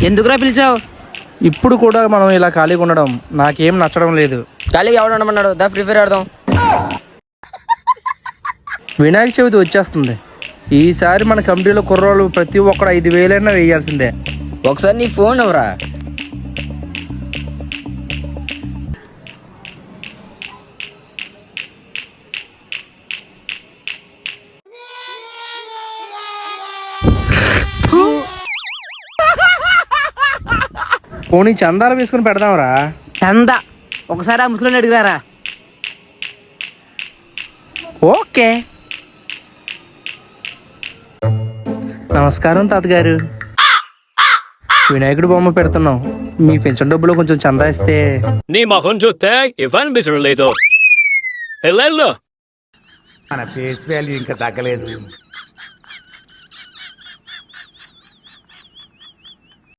ఎందుకురా పిలిచావు? ఇప్పుడు కూడా మనం ఇలా ఖాళీగా ఉండడం నాకేం నచ్చడం లేదు. ఖాళీగా ఎవడు ఉండమన్నాడు? దా ఫ్రీ ఫైర్ ఆడదాం. వినాయక చవితి వచ్చేస్తుంది. ఈసారి మన కమిటీలో కుర్రోళ్ళు ప్రతి ఒక్కరు 5,000 వేయాల్సిందే. ఒకసారి నీ ఫోన్ ఎవరా? పోనీ చందాలు వేసుకుని పెడదాంరా. చందా ఒకసారి ఆ ముసలిని అడిగారా? ఓకే. నమస్కారం తాతగారు. వినాయకుడు బొమ్మ పెడుతున్నాం. మీ పెన్షన్ డబ్బులో కొంచెం చందా ఇస్తే. నీ మొహం చూస్తే ఇవ్వనిపించడం లేదు. మన ఫేస్ వాల్యూ ఇంకా తగ్గలేదు.